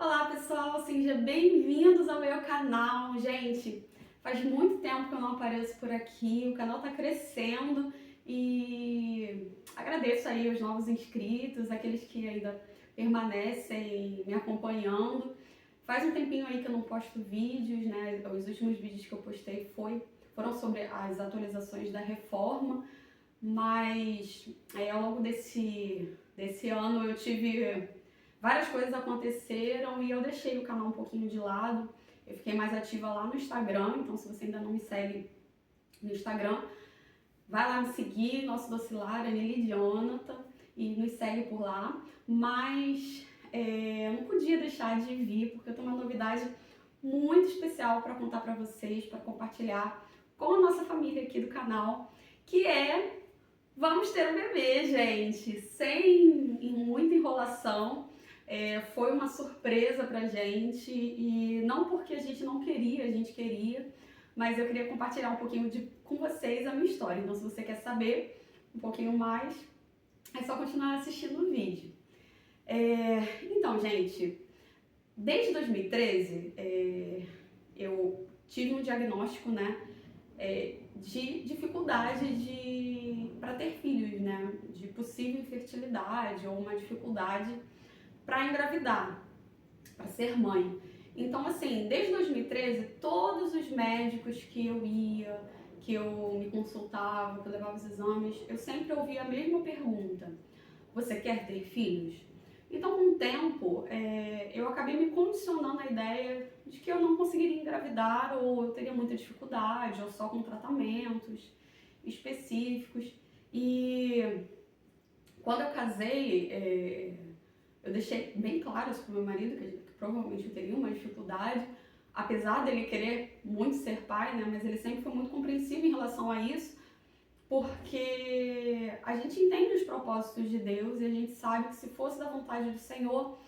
Olá pessoal, sejam bem-vindos ao meu canal. Gente, faz muito tempo que eu não apareço por aqui, o canal tá crescendo e agradeço aí os novos inscritos, aqueles que ainda permanecem me acompanhando. Faz um tempinho aí que eu não posto vídeos, né? Os últimos vídeos que eu postei foram sobre as atualizações da reforma, mas ao longo desse ano eu tive várias coisas aconteceram e eu deixei o canal um pouquinho de lado. Eu fiquei mais ativa lá no Instagram, então se você ainda não me segue no Instagram, vai lá me seguir, nosso docilário, Nili Jonathan, e nos segue por lá. Mas eu não podia deixar de vir, porque eu tenho uma novidade muito especial para contar para vocês, para compartilhar com a nossa família aqui do canal, que vamos ter um bebê, gente, sem muita enrolação. Foi uma surpresa pra gente e não porque a gente não queria, a gente queria, mas eu queria compartilhar um pouquinho com vocês a minha história. Então, se você quer saber um pouquinho mais, é só continuar assistindo o vídeo. Então, gente, desde 2013 eu tive um diagnóstico, né, de dificuldade para ter filhos, né, de possível infertilidade ou uma dificuldade para engravidar, para ser mãe. Então, assim, desde 2013, todos os médicos que eu ia, que eu me consultava, que eu levava os exames, eu sempre ouvia a mesma pergunta: você quer ter filhos? Então, com o tempo, eu acabei me condicionando à ideia de que eu não conseguiria engravidar, ou eu teria muita dificuldade, ou só com tratamentos específicos. E quando eu casei, eu deixei bem claro isso para o meu marido, que provavelmente eu teria uma dificuldade, apesar dele querer muito ser pai, né? Mas ele sempre foi muito compreensivo em relação a isso, porque a gente entende os propósitos de Deus e a gente sabe que se fosse da vontade do Senhor,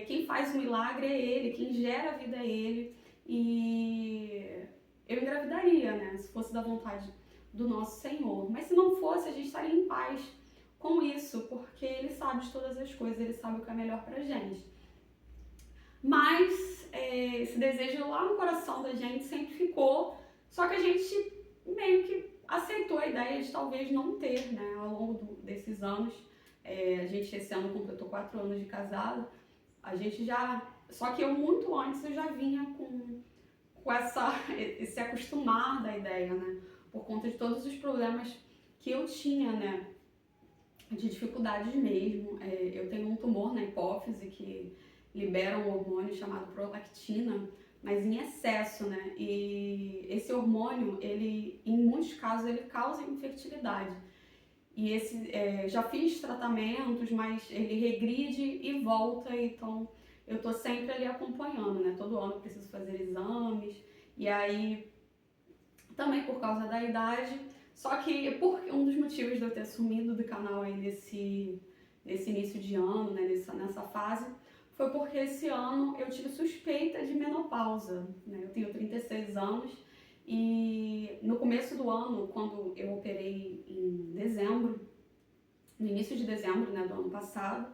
quem faz o milagre é Ele, quem gera a vida é Ele, e eu engravidaria, né? Se fosse da vontade do nosso Senhor. Mas se não fosse, a gente estaria em paz com isso, porque Ele sabe de todas as coisas, Ele sabe o que é melhor pra gente. Mas esse desejo lá no coração da gente sempre ficou, só que a gente meio que aceitou a ideia de talvez não ter, né, ao longo desses anos. A gente esse ano completou 4 anos de casado, a gente já, só que eu muito antes eu já vinha com esse acostumar da ideia, né, por conta de todos os problemas que eu tinha, né, de dificuldades mesmo. Eu tenho um tumor na hipófise que libera um hormônio chamado prolactina, mas em excesso, né? E esse hormônio, ele, em muitos casos, ele causa infertilidade. E já fiz tratamentos, mas ele regride e volta, então eu tô sempre ali acompanhando, né? Todo ano eu preciso fazer exames, e aí também por causa da idade. Só que um dos motivos de eu ter sumido do canal aí nesse início de ano, né, nessa fase, foi porque esse ano eu tive suspeita de menopausa, né? Eu tenho 36 anos e no começo do ano, quando eu operei em dezembro, no início de dezembro, né, do ano passado,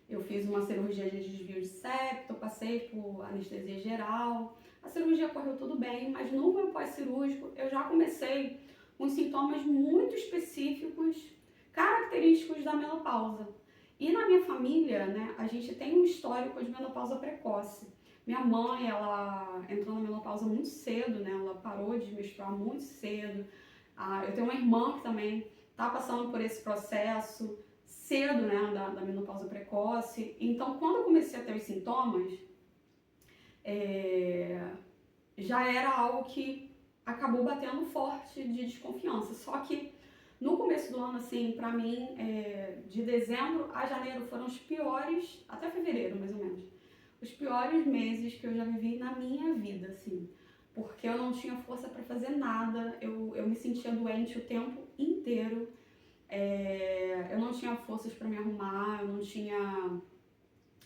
eu fiz uma cirurgia de desvio de septo, passei por anestesia geral, a cirurgia correu tudo bem, mas no meu pós-cirúrgico eu já comecei com sintomas muito específicos, característicos da menopausa. E na minha família, né, a gente tem um histórico de menopausa precoce. Minha mãe, ela entrou na menopausa muito cedo, né, ela parou de menstruar muito cedo. Eu tenho uma irmã que também está passando por esse processo cedo, né, da menopausa precoce. Então, quando eu comecei a ter os sintomas, já era algo que acabou batendo forte de desconfiança. Só que no começo do ano, assim, pra mim, de dezembro a janeiro foram os piores, até fevereiro mais ou menos, os piores meses que eu já vivi na minha vida, assim, porque eu não tinha força pra fazer nada, eu me sentia doente o tempo inteiro, eu não tinha forças pra me arrumar, eu não tinha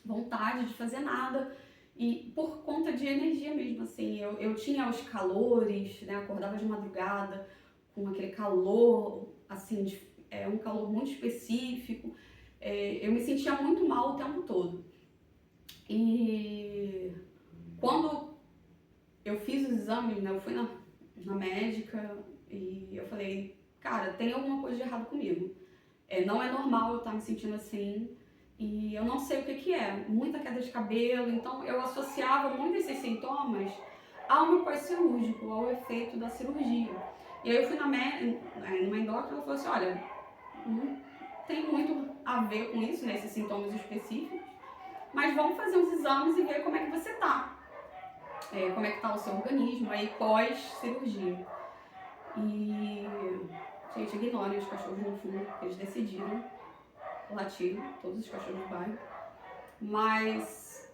vontade de fazer nada. E por conta de energia mesmo, assim, eu tinha os calores, né, acordava de madrugada com aquele calor, assim, um calor muito específico, eu me sentia muito mal o tempo todo. E quando eu fiz os exames, né, eu fui na médica e eu falei, cara, tem alguma coisa de errado comigo. Não é normal eu estar me sentindo assim e eu não sei o que que é. Muita queda de cabelo, então eu associava muito esses sintomas ao meu pós-cirúrgico, ao efeito da cirurgia. E aí eu fui numa endócrina e ela falou assim, olha, não tem muito a ver com isso, né, esses sintomas específicos, mas vamos fazer uns exames e ver como é que você tá. Como é que tá o seu organismo aí pós-cirurgia. E, gente, ignorem os cachorros no fundo, porque eles decidiram latir, todos os cachorros do bairro. Mas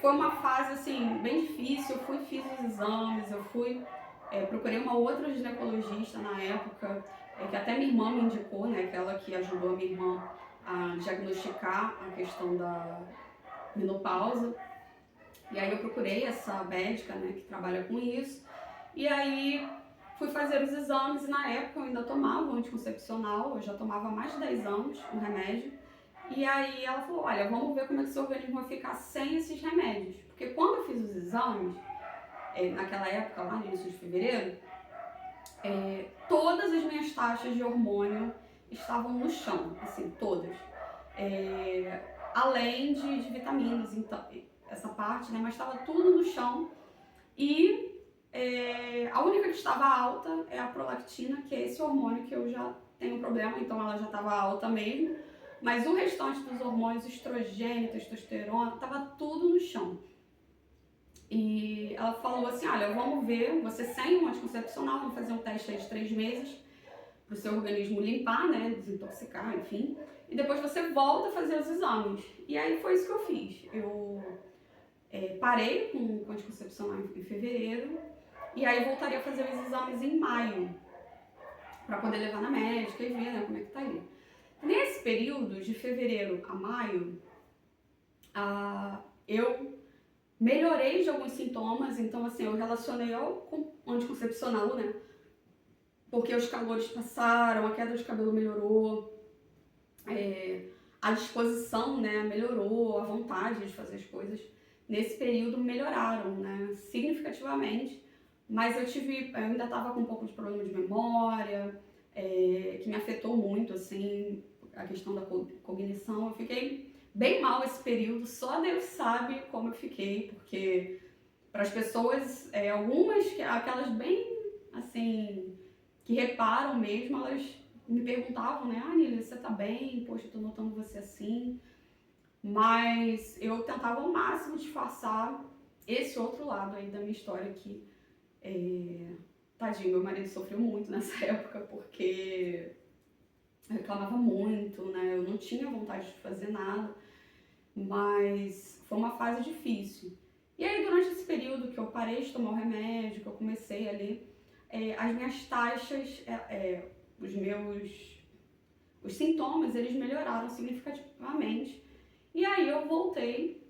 foi uma fase, assim, bem difícil. Eu fiz os exames, procurei uma outra ginecologista na época, que até minha irmã me indicou, né, aquela que ajudou a minha irmã a diagnosticar a questão da menopausa. E aí eu procurei essa médica, né, que trabalha com isso, e aí fui fazer os exames e na época eu ainda tomava anticoncepcional, eu já tomava há mais de 10 anos o remédio, e aí ela falou, olha, vamos ver como é que seu organismo vai ficar sem esses remédios, porque quando eu fiz os exames, naquela época lá no início de fevereiro, todas as minhas taxas de hormônio estavam no chão, assim, todas, além de vitaminas, então essa parte, né, mas estava tudo no chão e a única que estava alta é a prolactina, que é esse hormônio que eu já tenho problema, então ela já estava alta mesmo, mas o restante dos hormônios, estrogênio, testosterona, estava tudo no chão. E ela falou assim, olha, vamos ver, você sem um anticoncepcional, vamos fazer um teste aí de 3 meses para o seu organismo limpar, né, desintoxicar, enfim, e depois você volta a fazer os exames. E aí foi isso que eu fiz. Eu parei com o anticoncepcional em fevereiro e aí voltaria a fazer os exames em maio para poder levar na médica e ver, né, como é que tá aí. Nesse período de fevereiro a maio, eu melhorei de alguns sintomas, então assim, eu relacionei ao anticoncepcional, né, porque os calores passaram, a queda de cabelo melhorou, a disposição, né, melhorou, a vontade de fazer as coisas nesse período melhoraram, né, significativamente, mas eu ainda estava com um pouco de problema de memória, que me afetou muito, assim, a questão da cognição. Eu fiquei bem mal esse período, só Deus sabe como eu fiquei, porque para as pessoas, algumas, aquelas bem, assim, que reparam mesmo, elas me perguntavam, né, Nília, você tá bem? Poxa, eu tô notando você assim. Mas eu tentava ao máximo disfarçar esse outro lado aí da minha história que, tadinho, meu marido sofreu muito nessa época porque eu reclamava muito, né? Eu não tinha vontade de fazer nada, mas foi uma fase difícil. E aí, durante esse período que eu parei de tomar o remédio, que eu comecei ali, as minhas taxas, os sintomas, eles melhoraram significativamente. E aí eu voltei,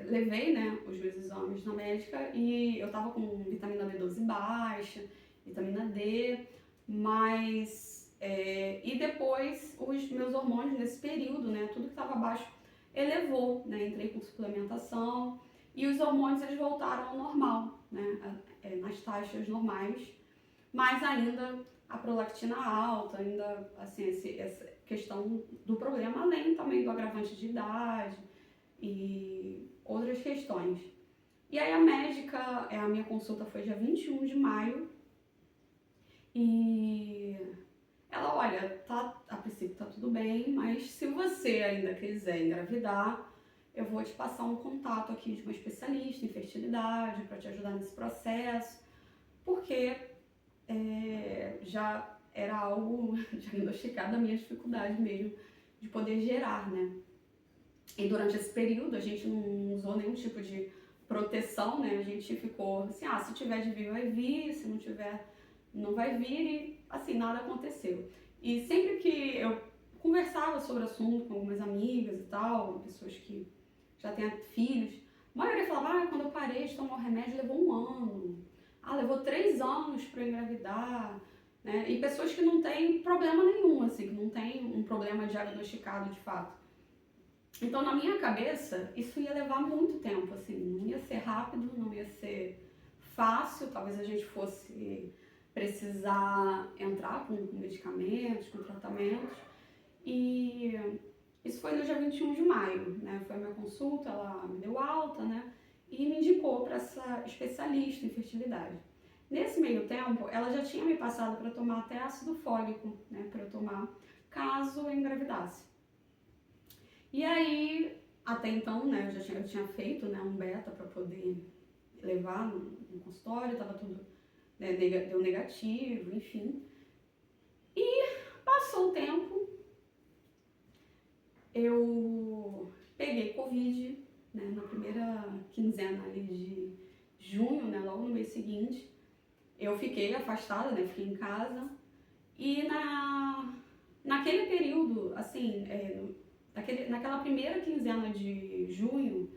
levei, né, os meus exames na médica e eu tava com vitamina B12 baixa, vitamina D, mas e depois os meus hormônios nesse período, né, tudo que estava baixo elevou, né, entrei com suplementação e os hormônios eles voltaram ao normal, né, nas taxas normais, mas ainda a prolactina alta, ainda assim, essa questão do problema, além também do agravante de idade e outras questões. E aí a médica, a minha consulta foi dia 21 de maio e ela, olha, a princípio tá tudo bem, mas se você ainda quiser engravidar, eu vou te passar um contato aqui de uma especialista em fertilidade para te ajudar nesse processo, porque já era algo diagnosticado a minha dificuldade mesmo de poder gerar, né? E durante esse período a gente não usou nenhum tipo de proteção, né? A gente ficou assim, se tiver de vir vai vir, se não tiver não vai vir e assim, nada aconteceu. E sempre que eu conversava sobre o assunto com algumas amigas e tal, pessoas que já têm filhos, a maioria falava, quando eu parei de tomar o remédio levou 1 ano, levou 3 anos para engravidar, né? E pessoas que não têm problema nenhum, assim, que não tem um problema diagnosticado de fato. Então, na minha cabeça, isso ia levar muito tempo, assim, não ia ser rápido, não ia ser fácil, talvez a gente fosse precisar entrar com medicamentos, com tratamentos. E isso foi no dia 21 de maio, né? Foi a minha consulta, ela me deu alta, né? E me indicou para essa especialista em fertilidade. Nesse meio tempo, ela já tinha me passado para tomar até ácido fólico, né? Para eu tomar caso eu engravidasse. E aí, até então, né? Eu tinha feito, né, um beta para poder levar no consultório, estava tudo, né, deu negativo, enfim. E passou o tempo, eu peguei Covid, né, na primeira quinzena ali de junho, né, logo no mês seguinte. Eu fiquei afastada, né, fiquei em casa. E naquele período, assim, naquela primeira quinzena de junho,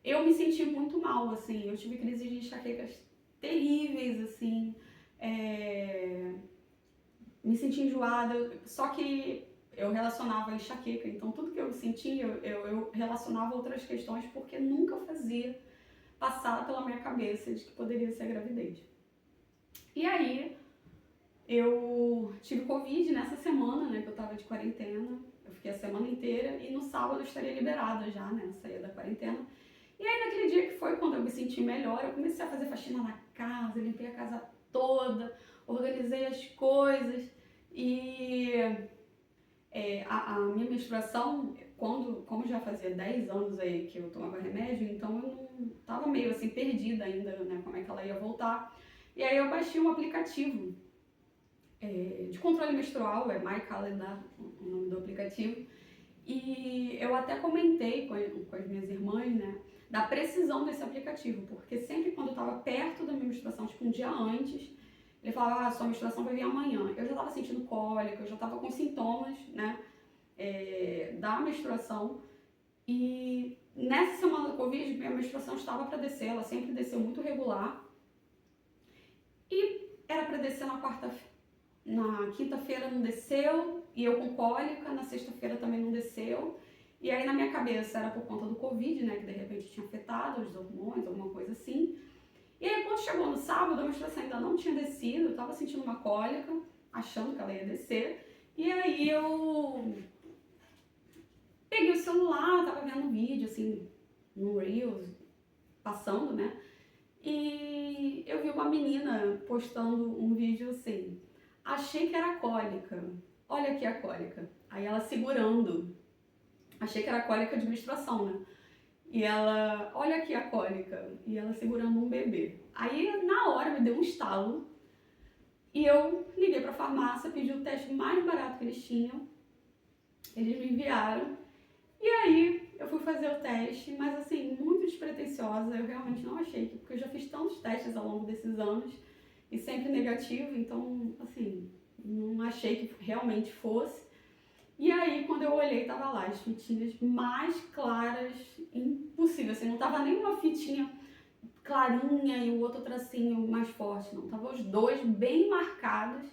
eu me senti muito mal, assim. Eu tive crises de enxaquecas terríveis, assim. Me senti enjoada, só que eu relacionava a enxaqueca, então tudo que eu sentia, eu relacionava outras questões, porque nunca fazia passar pela minha cabeça de que poderia ser a gravidez. E aí, eu tive Covid nessa semana, né, que eu tava de quarentena, eu fiquei a semana inteira, e no sábado eu estaria liberada já, né, saía da quarentena. E aí, naquele dia que foi quando eu me senti melhor, eu comecei a fazer faxina na casa, limpei a casa toda, organizei as coisas, e a minha menstruação, como já fazia 10 anos aí que eu tomava remédio, então eu não tava meio assim perdida ainda, né, como é que ela ia voltar. E aí eu baixei um aplicativo de controle menstrual, é MyCalendar o nome do aplicativo, e eu até comentei com as minhas irmãs, né, da precisão desse aplicativo, porque sempre quando eu tava perto da minha menstruação, tipo um dia antes, ele falava, sua menstruação vai vir amanhã. Eu já tava sentindo cólica, eu já tava com sintomas, né, da menstruação. E nessa semana do Covid, minha menstruação estava para descer, ela sempre desceu muito regular. E era para descer na quinta-feira não desceu, e eu com cólica, na sexta-feira também não desceu. E aí na minha cabeça era por conta do Covid, né, que de repente tinha afetado os hormônios, alguma coisa assim. E aí quando chegou no sábado, a menstruação ainda não tinha descido, eu tava sentindo uma cólica, achando que ela ia descer. E aí eu peguei o celular, tava vendo um vídeo, assim, no Reels, passando, né? E eu vi uma menina postando um vídeo assim, achei que era cólica, olha aqui a cólica. Aí ela segurando, achei que era cólica de menstruação, né? E ela, olha aqui a cólica, e ela segurando um bebê. Aí na hora me deu um estalo, e eu liguei pra farmácia, pedi o teste mais barato que eles tinham, eles me enviaram. E aí eu fui fazer o teste, mas assim, muito despretensiosa, eu realmente não achei, porque eu já fiz tantos testes ao longo desses anos e sempre negativo, então assim, não achei que realmente fosse. E aí quando eu olhei, tava lá as fitinhas mais claras impossível, assim, não tava nem uma fitinha clarinha e o outro tracinho mais forte, não, tava os dois bem marcados.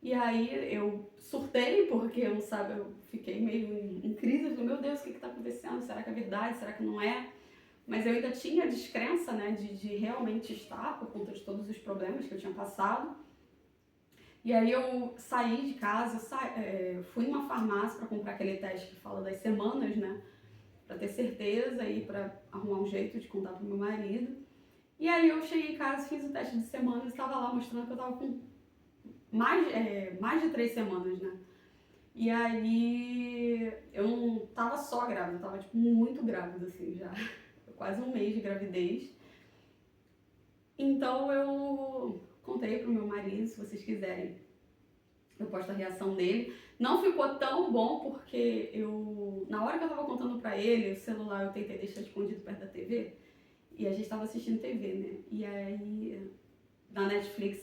E aí eu surtei, porque eu, sabe, eu fiquei meio em crise, eu falei, meu Deus, o que está acontecendo? Será que é verdade? Será que não é? Mas eu ainda tinha a descrença, né, de realmente estar, por conta de todos os problemas que eu tinha passado. E aí eu saí de casa, fui numa farmácia para comprar aquele teste que fala das semanas, né, para ter certeza e para arrumar um jeito de contar pro meu marido. E aí eu cheguei em casa, fiz o teste de semanas e estava lá mostrando que eu estava com mais de 3 semanas, né? E aí eu não tava só grávida, eu tava tipo muito grávida, assim, já quase um mês de gravidez. Então eu contei pro meu marido, se vocês quiserem, eu posto a reação dele. Não ficou tão bom porque na hora que eu tava contando pra ele, o celular eu tentei deixar escondido perto da TV e a gente tava assistindo TV, né? E aí na Netflix,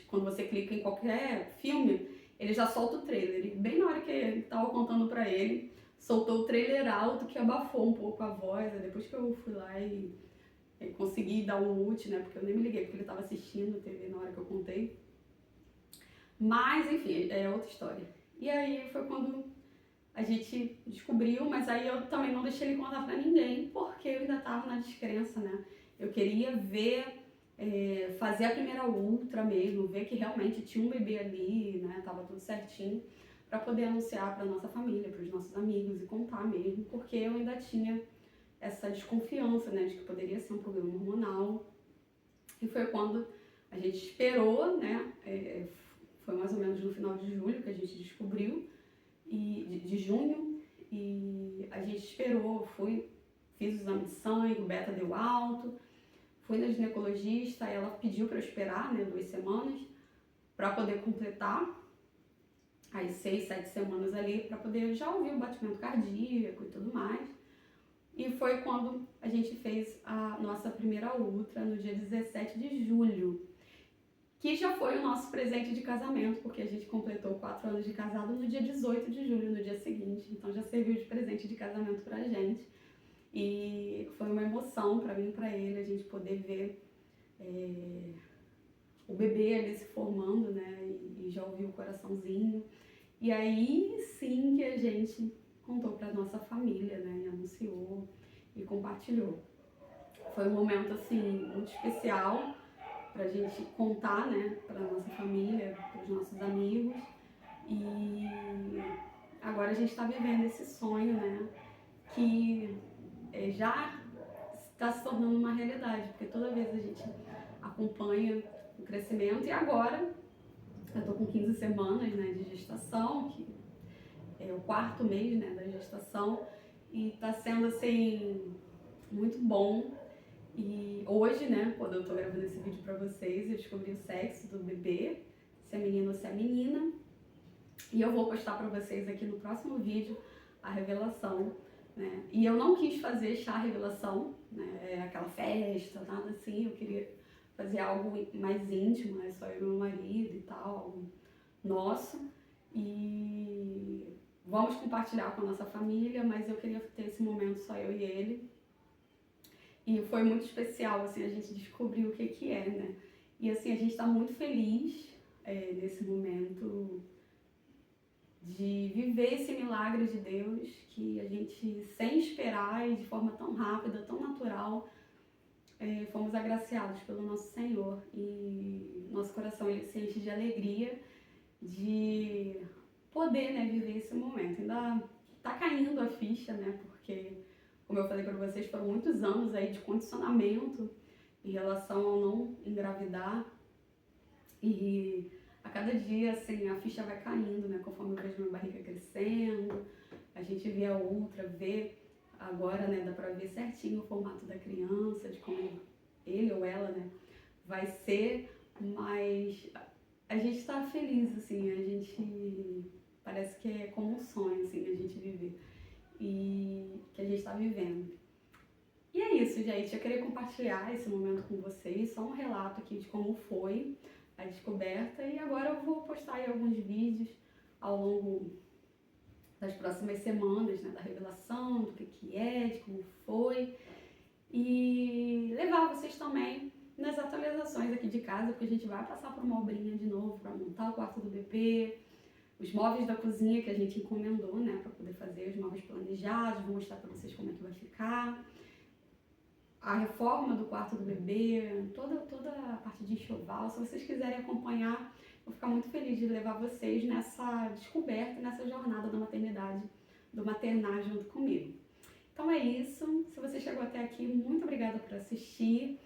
quando você clica em qualquer filme, ele já solta o trailer. E bem na hora que eu tava contando pra ele, soltou o trailer alto que abafou um pouco a voz. Aí depois que eu fui lá e consegui dar um mute, né? Porque eu nem me liguei, porque ele tava assistindo a TV na hora que eu contei. Mas, enfim, é outra história. E aí foi quando a gente descobriu, mas aí eu também não deixei ele contar pra ninguém, porque eu ainda tava na descrença, né? Eu queria ver, fazer a primeira ultra mesmo, ver que realmente tinha um bebê ali, né? Tava tudo certinho, para poder anunciar para nossa família, para os nossos amigos e contar mesmo, porque eu ainda tinha essa desconfiança, né, de que poderia ser um problema hormonal. E foi quando a gente esperou, né? Foi mais ou menos no final de julho que a gente descobriu, de junho, e a gente esperou, fiz o exame de sangue, o beta deu alto, fui na ginecologista, ela pediu para eu esperar, né, 2 semanas, para poder completar as 6, 7 semanas ali, para poder já ouvir o batimento cardíaco e tudo mais. E foi quando a gente fez a nossa primeira ultra, no dia 17 de julho, que já foi o nosso presente de casamento, porque a gente completou 4 anos de casado no dia 18 de julho, no dia seguinte. Então já serviu de presente de casamento pra gente. E foi uma emoção pra mim e pra ele, a gente poder ver o bebê ali se formando, né? E já ouvir o coraçãozinho. E aí sim que a gente contou pra nossa família, né? E anunciou e compartilhou. Foi um momento, assim, muito especial pra gente contar, né, pra nossa família, pros nossos amigos. E agora a gente tá vivendo esse sonho, né, que já está se tornando uma realidade, porque toda vez a gente acompanha o crescimento. E agora eu tô com 15 semanas, né, de gestação, que é o 4º mês, né, da gestação, e tá sendo, assim, muito bom. E hoje, né, quando eu tô gravando esse vídeo pra vocês, eu descobri o sexo do bebê, se é menino ou se é menina. E eu vou postar pra vocês aqui no próximo vídeo a revelação, né. E eu não quis fazer chá revelação, né, aquela festa, nada assim. Eu queria fazer algo mais íntimo, né, só eu e meu marido e tal, algo nosso. E vamos compartilhar com a nossa família, mas eu queria ter esse momento só eu e ele. E foi muito especial, assim, a gente descobriu o que é, né? E assim, a gente está muito feliz nesse momento de viver esse milagre de Deus, que a gente, sem esperar e de forma tão rápida, tão natural, fomos agraciados pelo nosso Senhor. E nosso coração ele se enche de alegria de poder, né, viver esse momento. Ainda tá caindo a ficha, né? Porque, como eu falei para vocês, foram muitos anos aí de condicionamento em relação ao não engravidar. E a cada dia, assim, a ficha vai caindo, né? Conforme eu vejo minha barriga crescendo, a gente vê a ultra, vê agora, né? Dá pra ver certinho o formato da criança, de como ele ou ela, né, vai ser. Mas a gente tá feliz, assim, a gente parece que é como um sonho, assim, a gente viver. E que a gente tá vivendo. E é isso, gente. Eu queria compartilhar esse momento com vocês, só um relato aqui de como foi a descoberta. E agora eu vou postar aí alguns vídeos ao longo das próximas semanas, né, da revelação, do que é, de como foi. E levar vocês também nas atualizações aqui de casa, porque a gente vai passar por uma obrinha de novo para montar o quarto do bebê, os móveis da cozinha que a gente encomendou, né, para poder fazer os móveis planejados. Vou mostrar para vocês como é que vai ficar. A reforma do quarto do bebê, toda a parte de enxoval. Se vocês quiserem acompanhar, vou ficar muito feliz de levar vocês nessa descoberta, nessa jornada da maternidade, do maternar junto comigo. Então é isso. Se você chegou até aqui, muito obrigada por assistir.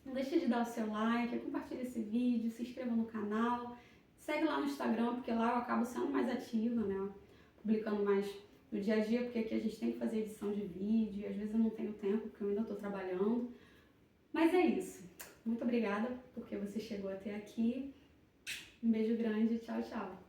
Não deixe de dar o seu like, compartilhe esse vídeo, se inscreva no canal. Segue lá no Instagram, porque lá eu acabo sendo mais ativa, né? Publicando mais no dia a dia, porque aqui a gente tem que fazer edição de vídeo, e às vezes eu não tenho tempo, porque eu ainda estou trabalhando. Mas é isso. Muito obrigada porque você chegou até aqui. Um beijo grande. Tchau, tchau.